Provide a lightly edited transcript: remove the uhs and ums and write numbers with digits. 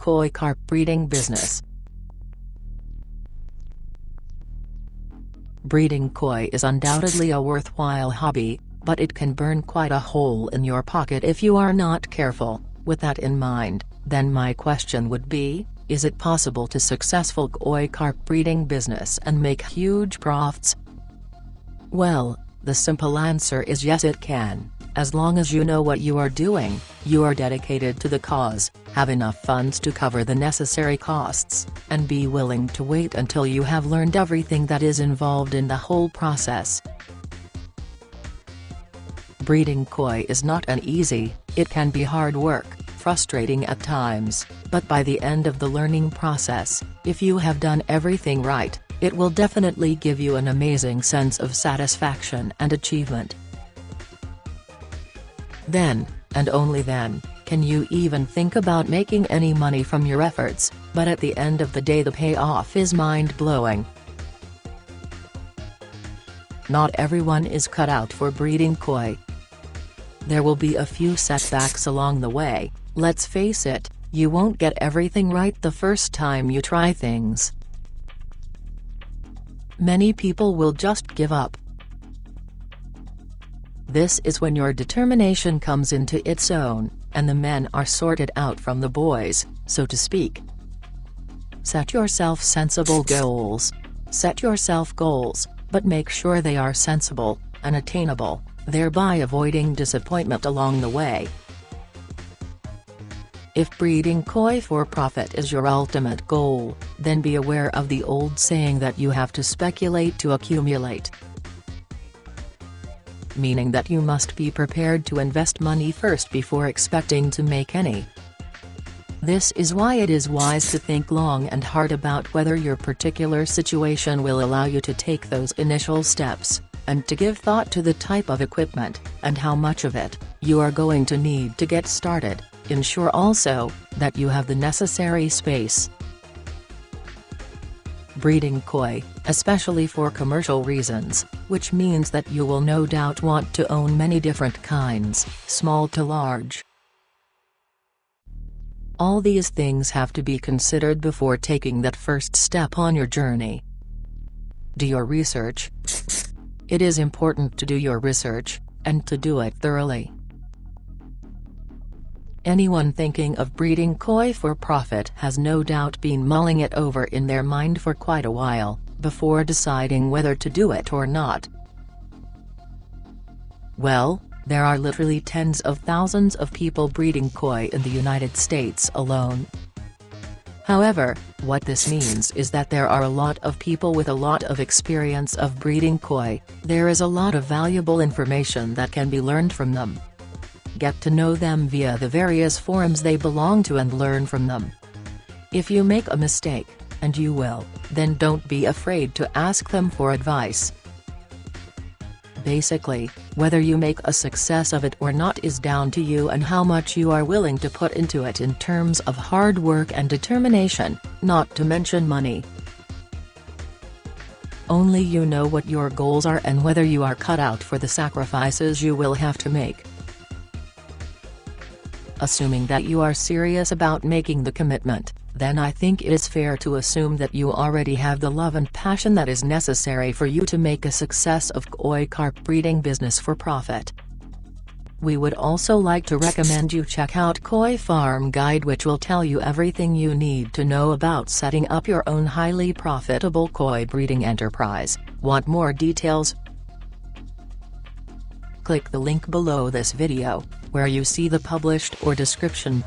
koi carp breeding business. Breeding koi is undoubtedly a worthwhile hobby, but it can burn quite a hole in your pocket if you are not careful. With that in mind, then my question would be, is it possible to successful koi carp breeding business and make huge profits? Well, the simple answer is yes, it can, as long as you know what you are doing, you are dedicated to the cause, have enough funds to cover the necessary costs, and be willing to wait until you have learned everything that is involved in the whole process. Breeding koi is not an easy, it can be hard work, frustrating at times, but by the end of the learning process, if you have done everything right, it will definitely give you an amazing sense of satisfaction and achievement. Then, and only then, can you even think about making any money from your efforts, but at the end of the day the payoff is mind-blowing. Not everyone is cut out for breeding koi. There will be a few setbacks along the way, let's face it, you won't get everything right the first time you try things. Many people will just give up. This is when your determination comes into its own, and the men are sorted out from the boys, so to speak. Set yourself sensible goals. Set yourself goals, but make sure they are sensible and attainable, thereby avoiding disappointment along the way. If breeding koi for profit is your ultimate goal, then be aware of the old saying that you have to speculate to accumulate. Meaning that you must be prepared to invest money first before expecting to make any. This is why it is wise to think long and hard about whether your particular situation will allow you to take those initial steps, and to give thought to the type of equipment, and how much of it, you are going to need to get started. Ensure also, that you have the necessary space. Breeding koi, especially for commercial reasons, which means that you will no doubt want to own many different kinds, small to large. All these things have to be considered before taking that first step on your journey. Do your research. It is important to do your research, and to do it thoroughly. Anyone thinking of breeding koi for profit has no doubt been mulling it over in their mind for quite a while, before deciding whether to do it or not. Well, there are literally tens of thousands of people breeding koi in the United States alone. However, what this means is that there are a lot of people with a lot of experience of breeding koi. There is a lot of valuable information that can be learned from them. Get to know them via the various forums they belong to and learn from them. If you make a mistake, and you will, then don't be afraid to ask them for advice. Basically, whether you make a success of it or not is down to you and how much you are willing to put into it in terms of hard work and determination, not to mention money. Only you know what your goals are and whether you are cut out for the sacrifices you will have to make. Assuming that you are serious about making the commitment, then I think it is fair to assume that you already have the love and passion that is necessary for you to make a success of koi carp breeding business for profit. We would also like to recommend you check out Koi Farm Guide, which will tell you everything you need to know about setting up your own highly profitable koi breeding enterprise. Want more details? Click the link below this video, where you see the published or description.